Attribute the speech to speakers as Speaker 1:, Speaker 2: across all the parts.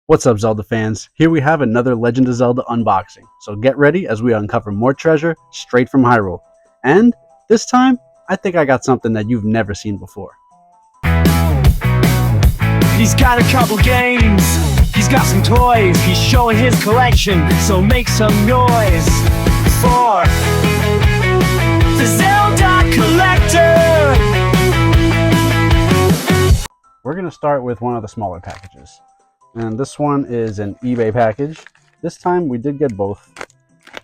Speaker 1: What's up, Zelda fans? Here we have another Legend of Zelda unboxing, so get ready as we uncover more treasure straight from Hyrule. And this time, I think I got something that you've never seen before.
Speaker 2: He's got a couple games, he's got some toys, he's showing his collection, so make some noise for the Zelda Collector!
Speaker 1: We're going to start with one of the smaller packages. And this one is an eBay package. This time we did get both.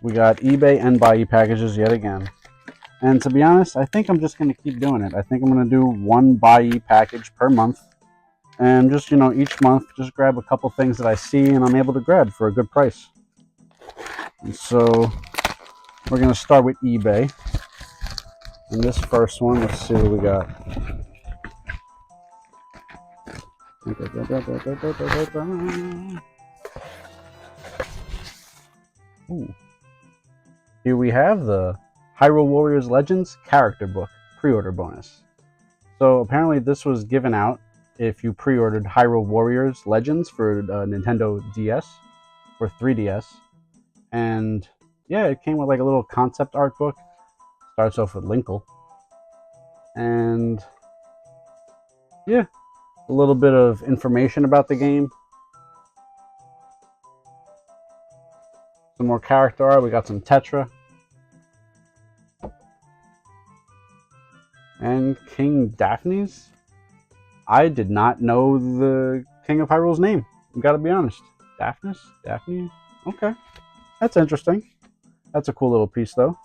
Speaker 1: We got eBay and Buy packages yet again. And to be honest, I think I'm just going to keep doing it. I think I'm going to do one Buy package per month. And just, each month, just grab a couple things that I see and I'm able to grab for a good price. And so we're going to start with eBay. And this first one, let's see what we got. Ooh. Here we have the Hyrule Warriors Legends character book pre-order bonus. So apparently this was given out if you pre-ordered Hyrule Warriors Legends for Nintendo DS or 3DS. And yeah, it came with like a little concept art book. Starts off with Linkle. And yeah, a little bit of information about the game. Some more character art. We got some Tetra. And King Daphne's. I did not know the King of Hyrule's name. I gotta be honest. Daphne? Okay. That's interesting. That's a cool little piece though.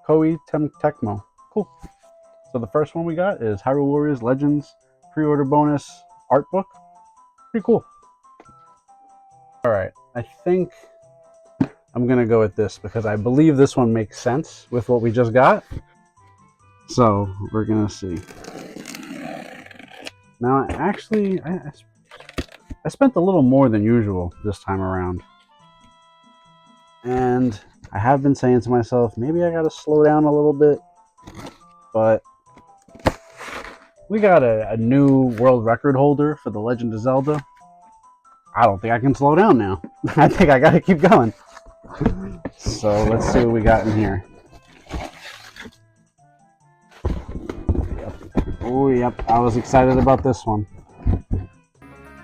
Speaker 1: Koei Tecmo. Cool. So the first one we got is Hyrule Warriors Legends pre-order bonus art book. Pretty cool. Alright, I think I'm gonna go with this because I believe this one makes sense with what we just got. So we're gonna see. Now actually I spent a little more than usual this time around. And I have been saying to myself, maybe I gotta slow down a little bit. But we got a new world record holder for the Legend of Zelda. I don't think I can slow down now. I think I gotta keep going. So let's see what we got in here. Oh, yep. I was excited about this one.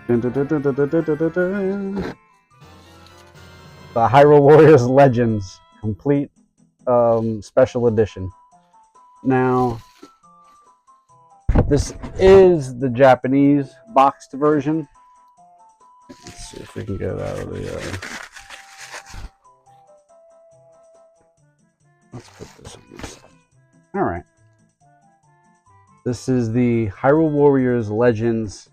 Speaker 1: The Hyrule Warriors Legends Complete Special Edition. Now, this is the Japanese boxed version. Let's see if we can get it out of the... Let's put this on this side. Alright. This is the Hyrule Warriors Legends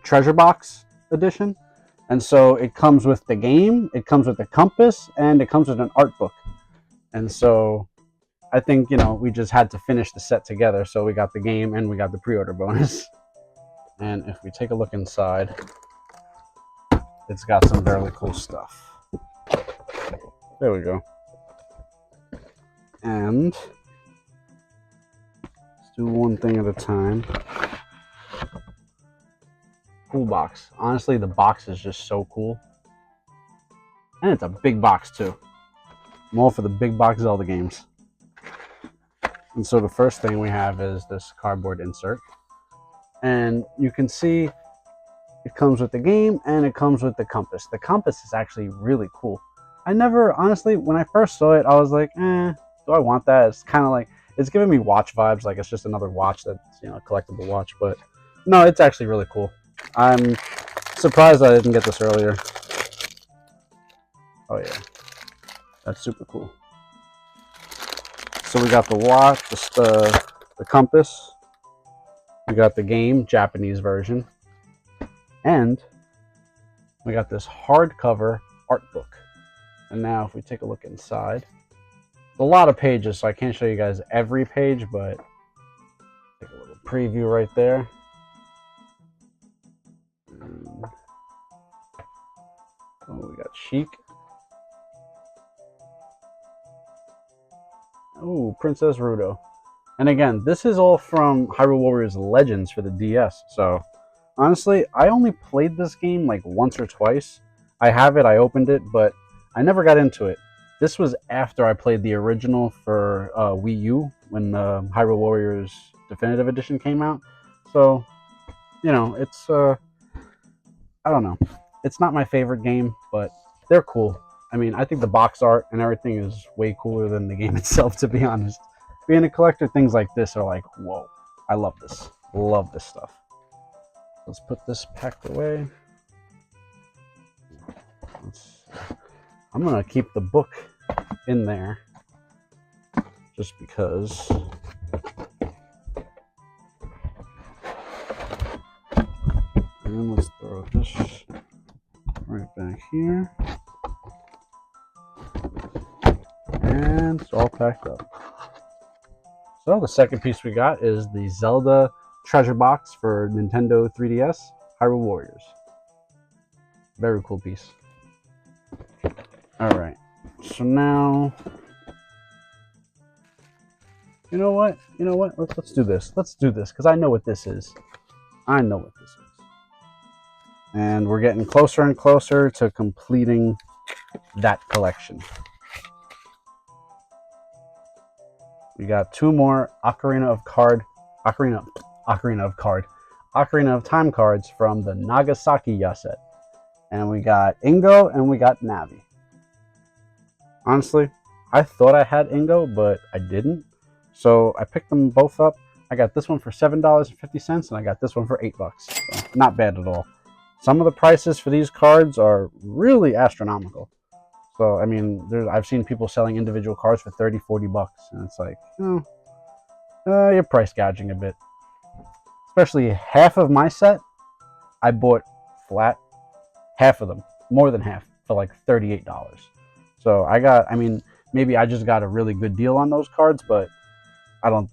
Speaker 1: Treasure Box Edition. And so it comes with the game, it comes with the compass, and it comes with an art book. And so I think, we just had to finish the set together. So we got the game and we got the pre-order bonus. And if we take a look inside, it's got some very cool stuff. There we go. And let's do one thing at a time. Cool box. Honestly, the box is just so cool. And it's a big box too. I'm all for the big box Zelda games. And so the first thing we have is this cardboard insert. And you can see it comes with the game and it comes with the compass. The compass is actually really cool. I never, honestly, when I first saw it, I was like, do I want that? It's kind of like, it's giving me watch vibes, like it's just another watch that's, a collectible watch. But no, it's actually really cool. I'm surprised I didn't get this earlier. Oh yeah, that's super cool. So we got the watch, the compass. We got the game, Japanese version. And we got this hardcover art book. And now if we take a look inside, a lot of pages, so I can't show you guys every page, but take a little preview right there. Oh, we got Sheik. Oh, Princess Ruto. And again, this is all from Hyrule Warriors Legends for the DS, so honestly, I only played this game like once or twice. I have it, I opened it, but I never got into it. This was after I played the original for Wii U when Hyrule Warriors Definitive Edition came out. So, you know, it's I don't know. It's not my favorite game, but they're cool. I mean, I think the box art and everything is way cooler than the game itself, to be honest. Being a collector, things like this are like, whoa, I love this. Love this stuff. Let's put this packed away. I'm going to keep the book in there just because. And let's throw this right back here. And it's all packed up. So the second piece we got is the Zelda treasure box for Nintendo 3DS, Hyrule Warriors. Very cool piece. Alright, so now, you know what, let's do this. Let's do this, because I know what this is. I know what this is. And we're getting closer and closer to completing that collection. We got two more Ocarina of Time cards from the Nagasakiya set. And we got Ingo and we got Navi. Honestly, I thought I had Ingo, but I didn't. So I picked them both up. I got this one for $7.50 and I got this one for $8. So not bad at all. Some of the prices for these cards are really astronomical. So, I mean, I've seen people selling individual cards for $30, $40, and it's like, you're price gouging a bit. Especially half of my set, I bought flat, half of them, more than half, for like $38. So I mean, maybe I just got a really good deal on those cards, but I don't,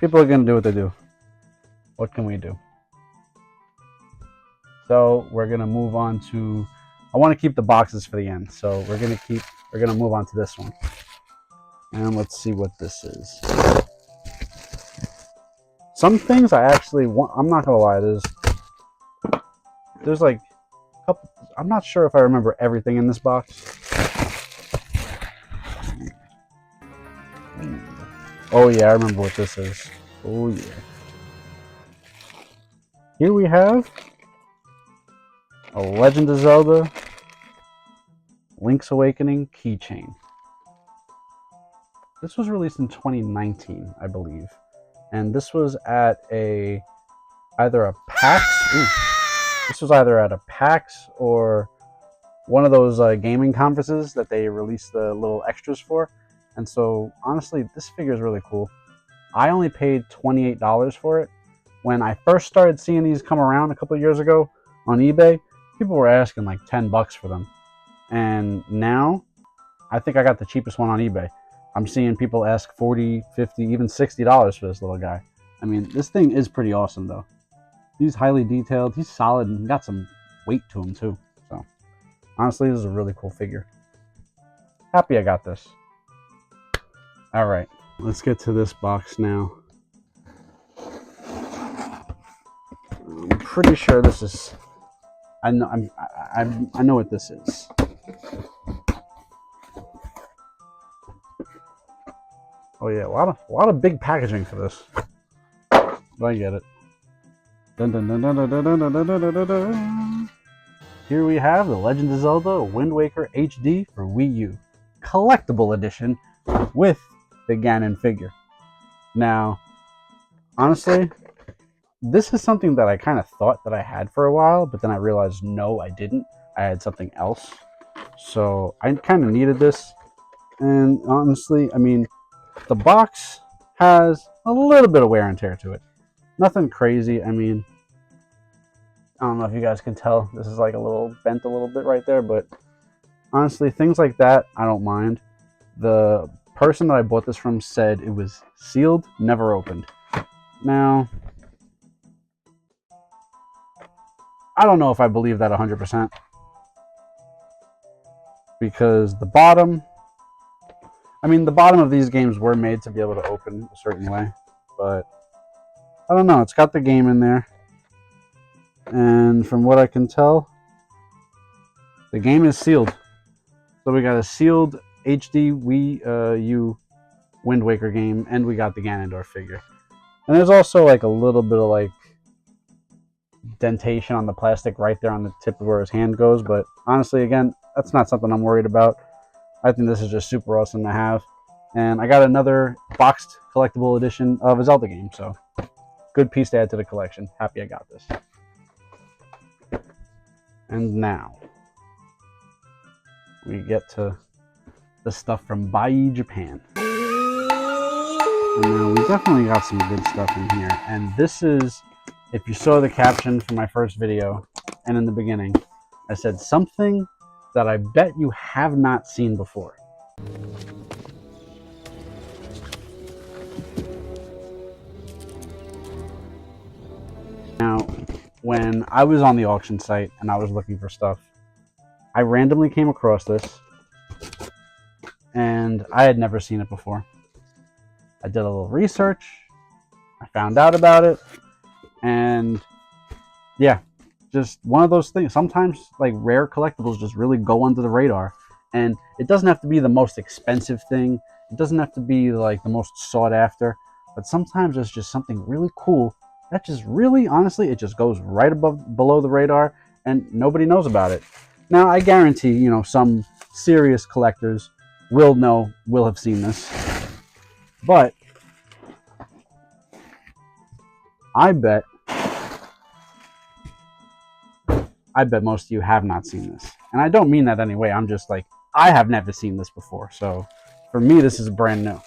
Speaker 1: people are going to do what they do. What can we do? So we're going to move on to, I want to keep the boxes for the end. So we're going to move on to this one. And let's see what this is. Some things I actually want, I'm not going to lie, there's like a couple, I'm not sure if I remember everything in this box. Oh yeah, I remember what this is. Oh yeah. Here we have a Legend of Zelda Link's Awakening keychain. This was released in 2019, I believe. And this was at either a PAX. This was either at a PAX or one of those gaming conferences that they released the little extras for. And so, honestly, this figure is really cool. I only paid $28 for it. When I first started seeing these come around a couple of years ago on eBay, people were asking like $10 for them. And now, I think I got the cheapest one on eBay. I'm seeing people ask $40, $50, even $60 for this little guy. I mean, this thing is pretty awesome, though. He's highly detailed. He's solid and got some weight to him, too. So, honestly, this is a really cool figure. Happy I got this. All right, let's get to this box now. I'm pretty sure this is. I know what this is. Oh yeah, a lot of big packaging for this. But I get it. Dun, dun, dun, dun, dun, dun, dun, dun, dun, dun, dun. Here we have the Legend of Zelda Wind Waker HD for Wii U, collectible edition with the Ganon figure. Now, honestly, this is something that I kind of thought that I had for a while, but then I realized no, I didn't. I had something else. So I kind of needed this. And honestly, I mean, the box has a little bit of wear and tear to it. Nothing crazy. I mean, I don't know if you guys can tell. This is like a little bent a little bit right there, but honestly, things like that, I don't mind. The person that I bought this from said it was sealed, never opened. Now, I don't know if I believe that 100%. Because the bottom, I mean, the bottom of these games were made to be able to open a certain way. But, I don't know, it's got the game in there. And from what I can tell, the game is sealed. So we got a sealed HD Wii U Wind Waker game, and we got the Ganondorf figure. And there's also like a little bit of like dentation on the plastic right there on the tip of where his hand goes, but honestly, again, that's not something I'm worried about. I think this is just super awesome to have. And I got another boxed collectible edition of a Zelda game, so good piece to add to the collection. Happy I got this. And now we get to the stuff from Bai, Japan. And now we definitely got some good stuff in here. And this is, if you saw the caption from my first video and in the beginning, I said something that I bet you have not seen before. Now, when I was on the auction site and I was looking for stuff, I randomly came across this, and I had never seen it before. I did a little research, I found out about it, and yeah, just one of those things. Sometimes like rare collectibles just really go under the radar, and it doesn't have to be the most expensive thing. It doesn't have to be like the most sought after, but sometimes it's just something really cool that just really, honestly, it just goes right below the radar and nobody knows about it. Now, I guarantee, you know, some serious collectors will have seen this, but I bet most of you have not seen this. And I don't mean that anyway. I'm just like, I have never seen this before. So for me, this is brand new.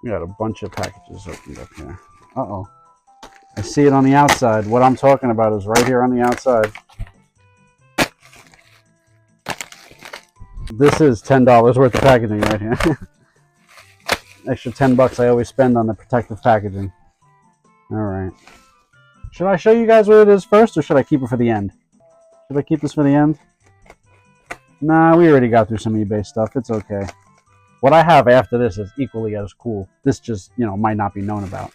Speaker 1: We got a bunch of packages opened up here. Uh-oh. I see it on the outside. What I'm talking about is right here on the outside. This is $10 worth of packaging right here. Extra $10 I always spend on the protective packaging. All right. Should I show you guys what it is first, or should I keep it for the end? Should I keep this for the end? Nah, we already got through some eBay stuff. It's okay. What I have after this is equally as cool. This just, you know, might not be known about.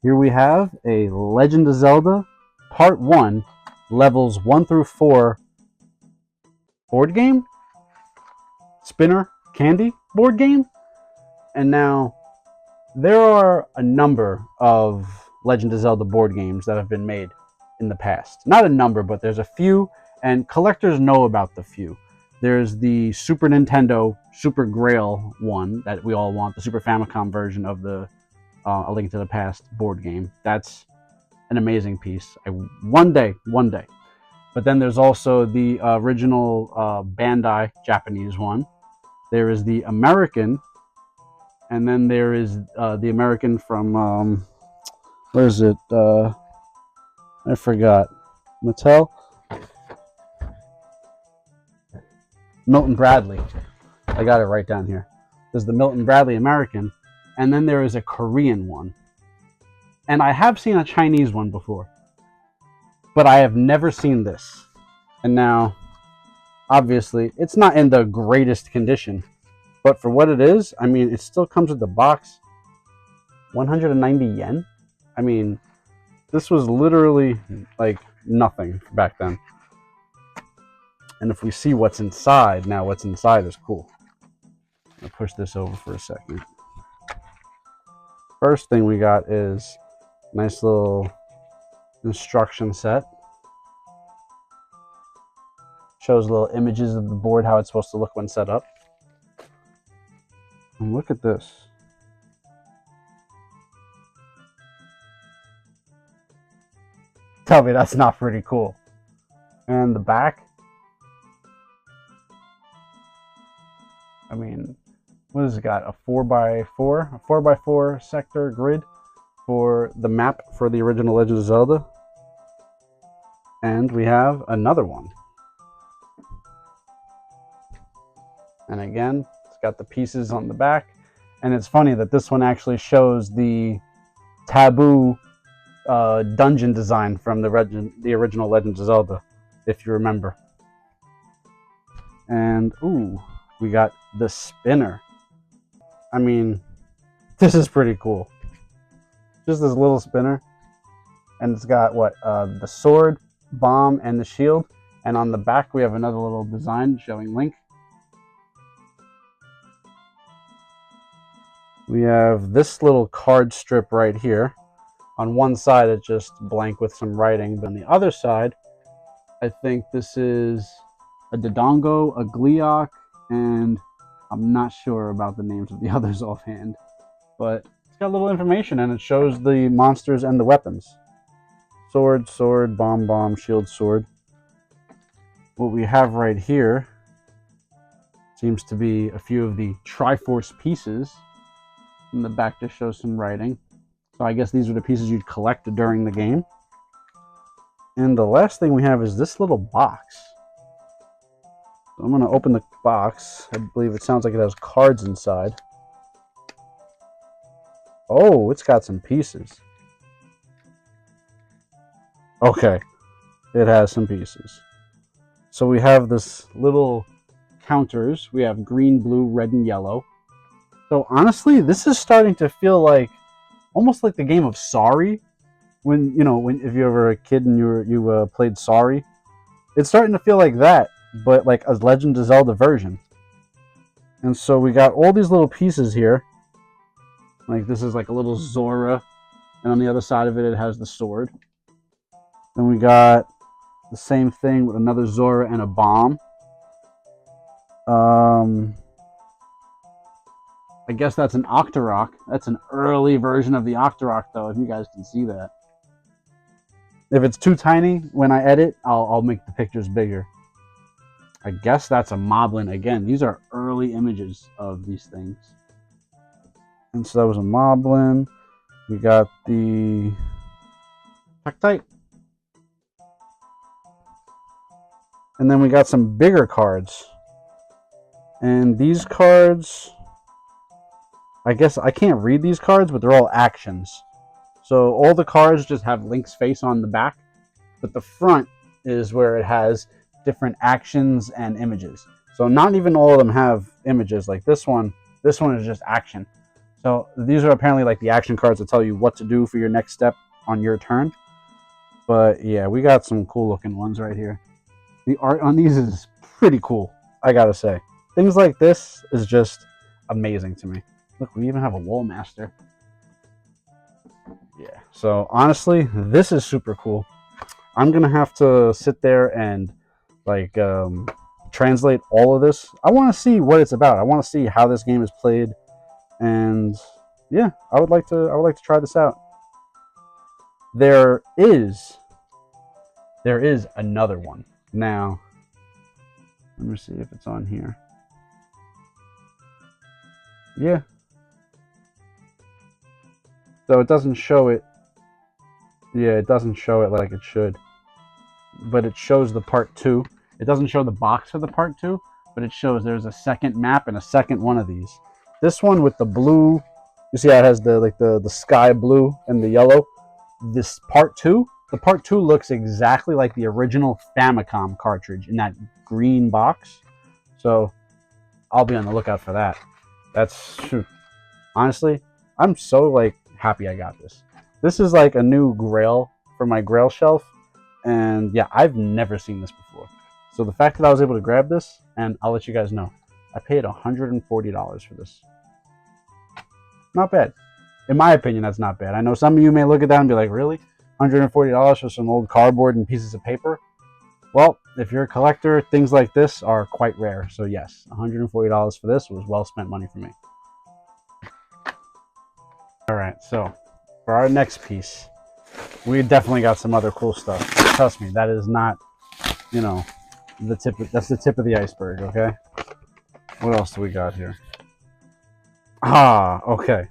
Speaker 1: Here we have a Legend of Zelda Part 1, levels 1 through 4 board game? Spinner candy board game? And now, there are a number of Legend of Zelda board games that have been made in the past. Not a number, but there's a few, and collectors know about the few. There's the Super Nintendo Super Grail one that we all want, the Super Famicom version of the A Link to the Past board game. That's an amazing piece. One day. But then there's also the original Bandai Japanese one. There is the American, and then there is the American from, where is it? I forgot. Mattel? Milton Bradley. I got it right down here. There's the Milton Bradley American, and then there is a Korean one. And I have seen a Chinese one before, but I have never seen this. And now, obviously, it's not in the greatest condition, but for what it is, I mean, it still comes with the box. 190 yen? I mean, this was literally like nothing back then. And if we see what's inside, now what's inside is cool. I'll push this over for a second. First thing we got is a nice little instruction set. Shows little images of the board, how it's supposed to look when set up. And look at this. Tell me that's not pretty cool. And the back. I mean, what has it got? A 4x4 sector grid for the map for the original Legend of Zelda. And we have another one. And again, it's got the pieces on the back. And it's funny that this one actually shows the taboo dungeon design from the original Legend of Zelda, if you remember. And, ooh, we got the spinner. I mean, this is pretty cool. Just this little spinner. and it's got what the sword, bomb, and the shield. And on the back we have another little design showing Link. We have this little card strip right here. On one side it's just blank with some writing, but on the other side I think this is a Dodongo, a Gleeok, and I'm not sure about the names of the others offhand, but it's got a little information and it shows the monsters and the weapons. Sword, sword, bomb, bomb, shield, sword. What we have right here seems to be a few of the Triforce pieces. In the back just shows some writing. So I guess these are the pieces you'd collect during the game. And the last thing we have is this little box. So I'm going to open the box. I believe it sounds like it has cards inside. Oh, it's got some pieces. Okay, it has some pieces. So we have this little counters. We have green, blue, red, and yellow. So honestly, this is starting to feel like almost like the game of Sorry. When if you were a kid and you played Sorry, it's starting to feel like that, but like a Legend of Zelda version. And so we got all these little pieces here. Like this is like a little Zora, and on the other side of it, it has the sword. Then we got the same thing with another Zora and a bomb. I guess that's an Octorok. That's an early version of the Octorok, though, if you guys can see that. If it's too tiny, when I edit, I'll make the pictures bigger. I guess that's a Moblin. Again, these are early images of these things. And so that was a Moblin. We got the Tektite. And then we got some bigger cards. And these cards, I guess I can't read these cards, but they're all actions. So all the cards just have Link's face on the back, but the front is where it has different actions and images. So not even all of them have images. Like this one is just action. So these are apparently like the action cards that tell you what to do for your next step on your turn. But yeah, we got some cool looking ones right here. The art on these is pretty cool, I gotta say. Things like this is just amazing to me. Look, we even have a Wall Master. Yeah, so honestly, this is super cool. I'm gonna have to sit there and like translate all of this. I want to see what it's about. I want to see how this game is played, and yeah, I would like to try this out. There is another one. Now, let me see if it's on here. Yeah. So it doesn't show it. Yeah, it doesn't show it like it should. But it shows the part 2. It doesn't show the box for the part 2, but it shows there's a second map and a second one of these. This one with the blue, you see how it has the sky blue and the yellow. This part 2, the part 2 looks exactly like the original Famicom cartridge in that green box. So I'll be on the lookout for that. That's honestly, I'm so like happy I got this. This is like a new grail for my grail shelf, and yeah, I've never seen this before. So the fact that I was able to grab this, and I'll let you guys know, I paid $140 for this. Not bad. In my opinion, that's not bad. I know some of you may look at that and be like, really? $140 for some old cardboard and pieces of paper? Well, if you're a collector, things like this are quite rare. So yes, $140 for this was well spent money for me. Alright, so for our next piece, we definitely got some other cool stuff. Trust me, that is not, that's the tip of the iceberg, okay? What else do we got here? Ah, okay.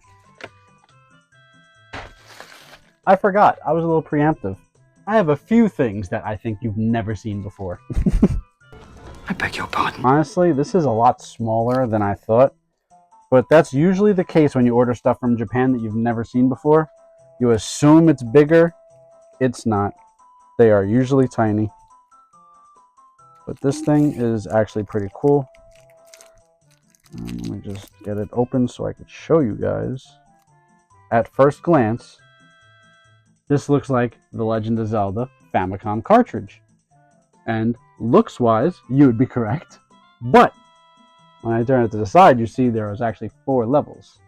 Speaker 1: I forgot. I was a little preemptive. I have a few things that I think you've never seen before.
Speaker 2: I beg your pardon.
Speaker 1: Honestly, this is a lot smaller than I thought. But that's usually the case when you order stuff from Japan that you've never seen before. You assume it's bigger. It's not. They are usually tiny. But this thing is actually pretty cool. Let me just get it open so I can show you guys. At first glance, This looks like the Legend of Zelda Famicom cartridge. And looks-wise, you would be correct. But when I turn it to the side, you see there is actually 4 levels.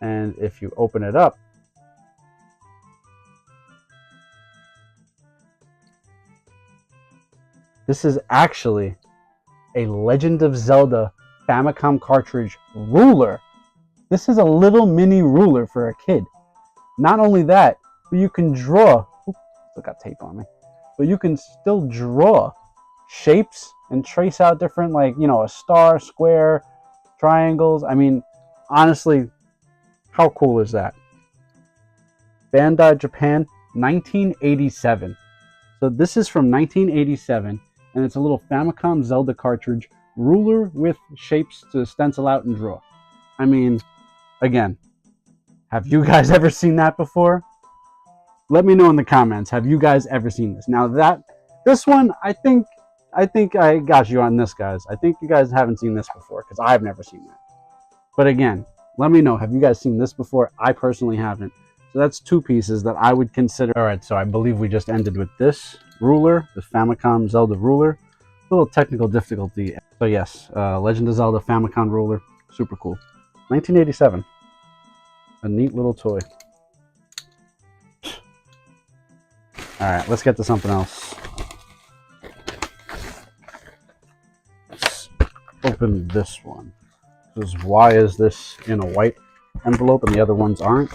Speaker 1: And if you open it up, this is actually a Legend of Zelda Famicom cartridge ruler. This is a little mini ruler for a kid. Not only that, but you can draw. Oops, still got tape on me. But you can still draw shapes and trace out different, like, you know, a star, square, triangles. I mean, honestly, how cool is that? Bandai Japan, 1987. So this is from 1987, and it's a little Famicom Zelda cartridge ruler with shapes to stencil out and draw. I mean, again, have you guys ever seen that before? Let me know in the comments. Have you guys ever seen this? Now this one, I think I got you on this, guys. I think you guys haven't seen this before because I've never seen that. But again, let me know. Have you guys seen this before? I personally haven't. So that's 2 pieces that I would consider. All right, so I believe we just ended with this ruler, the Famicom Zelda ruler. A little technical difficulty. So yes, Legend of Zelda Famicom ruler, super cool. 1987. A neat little toy. All right, let's get to something else. Let's open this one. Because why is this in a white envelope and the other ones aren't?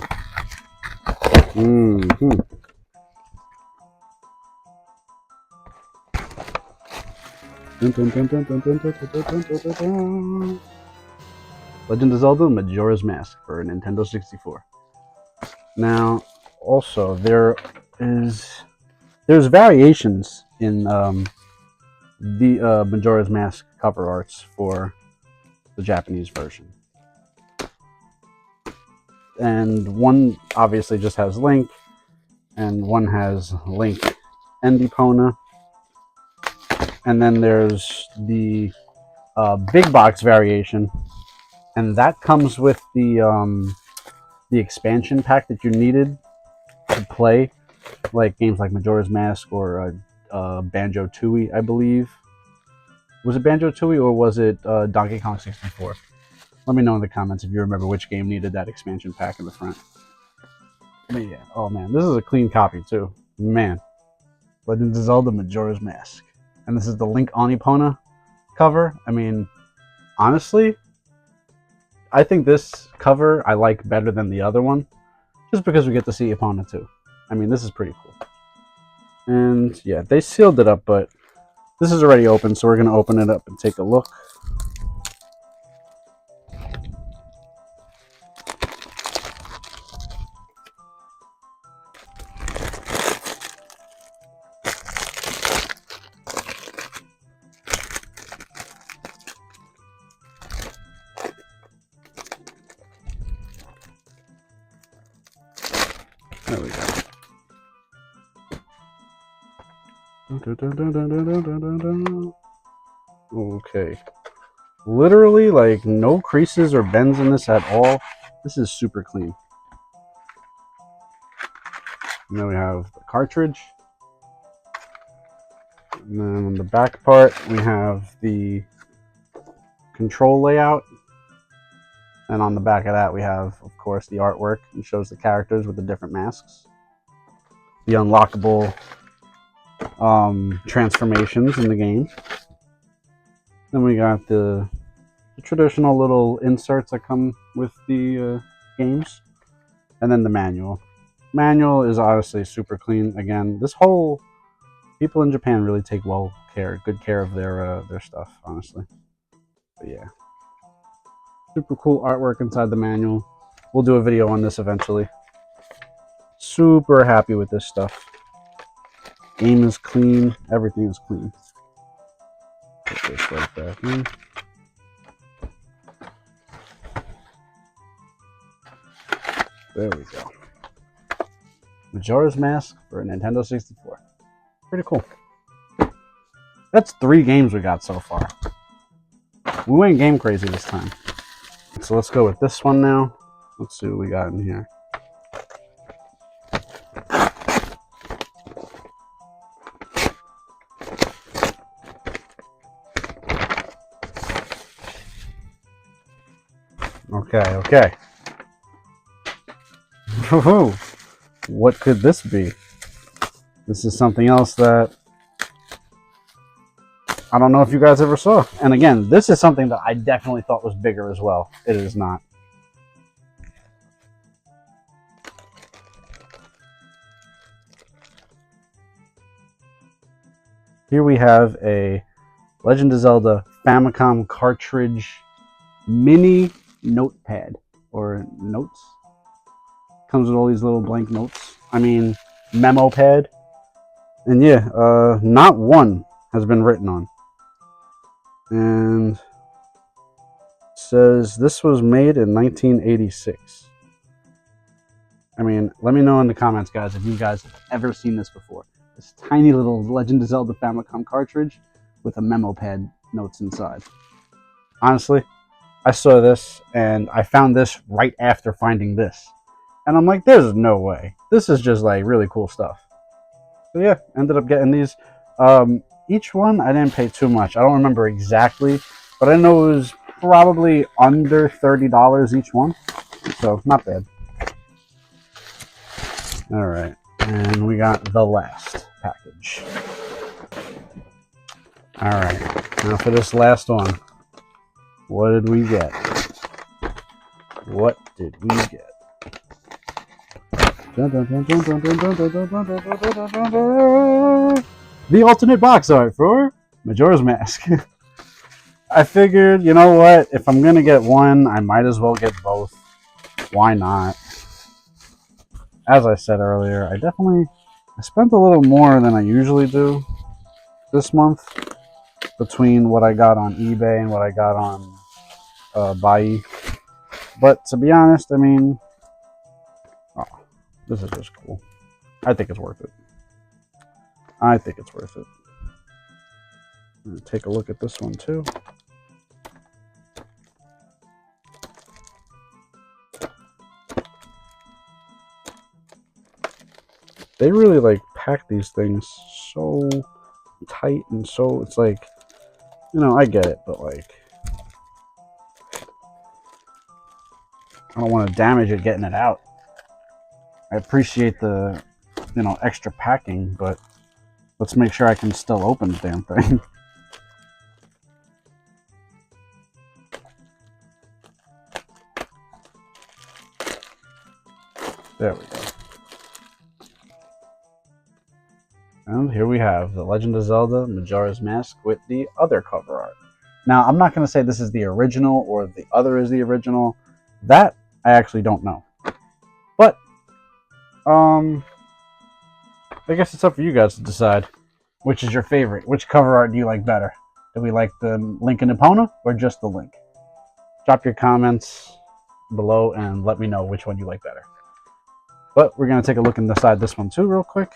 Speaker 1: Legend of Zelda Majora's Mask for Nintendo 64. Now, also there's variations in the Majora's Mask cover arts for the Japanese version, and one obviously just has Link, and one has Link and Epona, and then there's the big box variation, and that comes with the expansion pack that you needed to play like games like Majora's Mask or Banjo-Tooie, I believe. Was it Banjo-Tooie or was it Donkey Kong 64? Let me know in the comments if you remember which game needed that expansion pack in the front. But yeah, oh man, this is a clean copy too. Man, Legend of Zelda Majora's Mask. And this is the Link on Epona cover. I mean, honestly, I think this cover I like better than the other one, just because we get to see Epona too. I mean, this is pretty cool. And yeah, they sealed it up, but this is already open, so we're going to open it up and take a look. There we go. Okay. Literally, like, no creases or bends in this at all. This is super clean. And then we have the cartridge. And then on the back part, we have the control layout. And on the back of that, we have, of course, the artwork. It shows the characters with the different masks. The unlockable transformations in the game. Then we got the traditional little inserts that come with the games. And then the manual. Manual is honestly super clean. Again, this whole... people in Japan really take good care of their stuff, honestly. But yeah. Super cool artwork inside the manual. We'll do a video on this eventually. Super happy with this stuff. Game is clean. Everything is clean. Put this right back in. There we go. Majora's Mask for a Nintendo 64. Pretty cool. That's 3 games we got so far. We went game crazy this time. So let's go with this one now. Let's see what we got in here. Okay, okay. What could this be? This is something else that I don't know if you guys ever saw. And again, this is something that I definitely thought was bigger as well. It is not. Here we have a Legend of Zelda Famicom cartridge mini notepad, or notes. Comes with all these little blank notes. I mean, memo pad. And yeah, not one has been written on. And says this was made in 1986. I mean, let me know in the comments, guys, if you guys have ever seen this before. This tiny little Legend of Zelda Famicom cartridge with a memo pad notes inside. Honestly, I saw this and I found this right after finding this. And I'm like, there's no way. This is just like really cool stuff. So yeah, ended up getting these. Each one, I didn't pay too much. I don't remember exactly, but I know it was probably under $30 each one. So not bad. All right, and we got the last package. All right, now for this last one, what did we get? What did we get? The alternate box art for Majora's Mask. I figured, you know what? If I'm gonna get one, I might as well get both. Why not? As I said earlier, I spent a little more than I usually do this month between what I got on eBay and what I got on Buy. But to be honest, I mean, oh, this is just cool. I think it's worth it. I think it's worth it. I'm gonna take a look at this one too. They really like pack these things so tight and so it's like, you know, I get it, but like I don't want to damage it getting it out. I appreciate the, you know, extra packing, but let's make sure I can still open the damn thing. There we go. And here we have The Legend of Zelda Majora's Mask with the other cover art. Now, I'm not going to say this is the original or the other is the original. That I actually don't know. But, I guess it's up for you guys to decide which is your favorite. Which cover art do you like better? Do we like the Link and Epona or just the Link? Drop your comments below and let me know which one you like better. But we're going to take a look inside this one too real quick,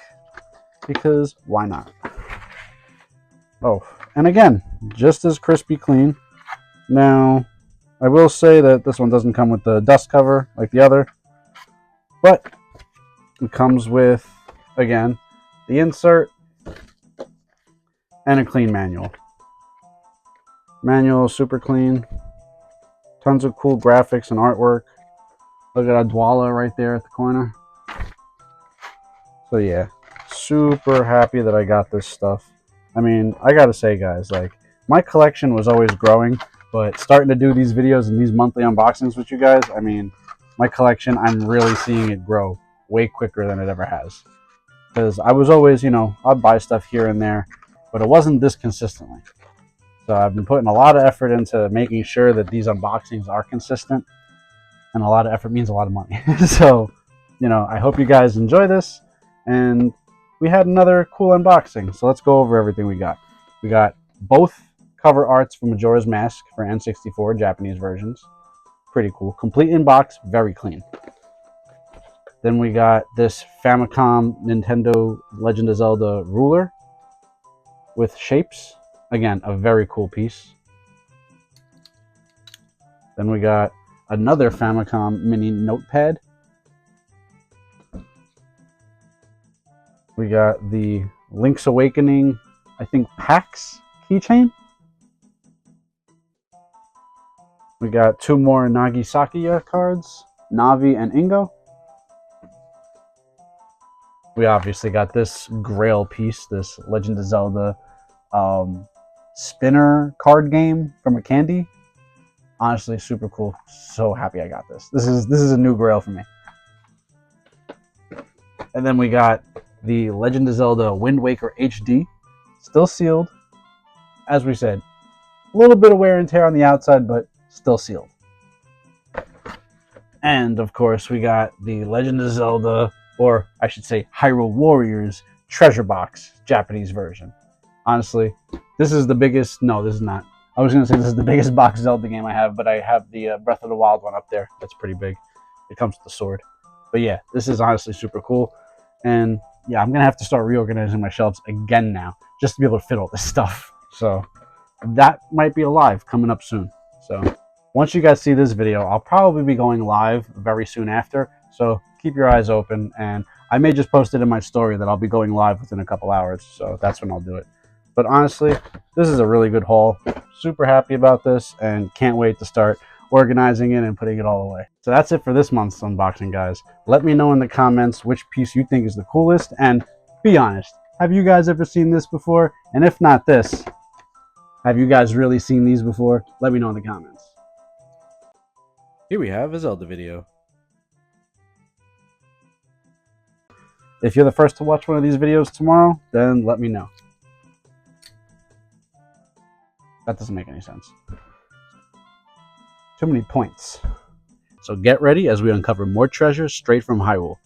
Speaker 1: because why not? Oh, and again, just as crispy clean. Now, I will say that this one doesn't come with the dust cover like the other, but it comes with, again, the insert and a clean manual. Manual super clean. Tons of cool graphics and artwork. Look at Adwala right there at the corner. So yeah, super happy that I got this stuff. I mean, I gotta say, guys, like, my collection was always growing, but starting to do these videos and these monthly unboxings with you guys, I mean, my collection, I'm really seeing it grow way quicker than it ever has. Because I was always, you know, I'd buy stuff here and there, but it wasn't this consistently. So I've been putting a lot of effort into making sure that these unboxings are consistent, and a lot of effort means a lot of money. So, you know, I hope you guys enjoy this, and we had another cool unboxing. So let's go over everything we got. We got both cover arts for Majora's Mask for N64 Japanese versions. Pretty cool. Complete in box, very clean. Then we got this Famicom Nintendo Legend of Zelda ruler with shapes. Again, a very cool piece. Then we got another Famicom mini notepad. We got the Link's Awakening, I think, PAX keychain. We got 2 more Nagasakiya cards, Navi and Ingo. We obviously got this Grail piece, this Legend of Zelda spinner card game from a candy. Honestly, super cool. So happy I got this. This is a new Grail for me. And then we got the Legend of Zelda Wind Waker HD, still sealed. As we said, a little bit of wear and tear on the outside, but still sealed. And of course, we got the Legend of Zelda, or I should say Hyrule Warriors treasure box, Japanese version. Honestly, this is the biggest, no, this is not. I was going to say this is the biggest box Zelda game I have, but I have the Breath of the Wild one up there. That's pretty big. It comes with the sword. But yeah, this is honestly super cool. And yeah, I'm going to have to start reorganizing my shelves again now, just to be able to fit all this stuff. So that might be a live coming up soon. So once you guys see this video, I'll probably be going live very soon after. So keep your eyes open. And I may just post it in my story that I'll be going live within a couple hours. So that's when I'll do it. But honestly, this is a really good haul. Super happy about this and can't wait to start organizing it and putting it all away. So that's it for this month's unboxing, guys. Let me know in the comments which piece you think is the coolest, and be honest, have you guys ever seen this before? And if not this, have you guys really seen these before? Let me know in the comments. Here we have a Zelda video. If you're the first to watch one of these videos tomorrow, then let me know. That doesn't make any sense. Too many points. So get ready as we uncover more treasures straight from Hyrule.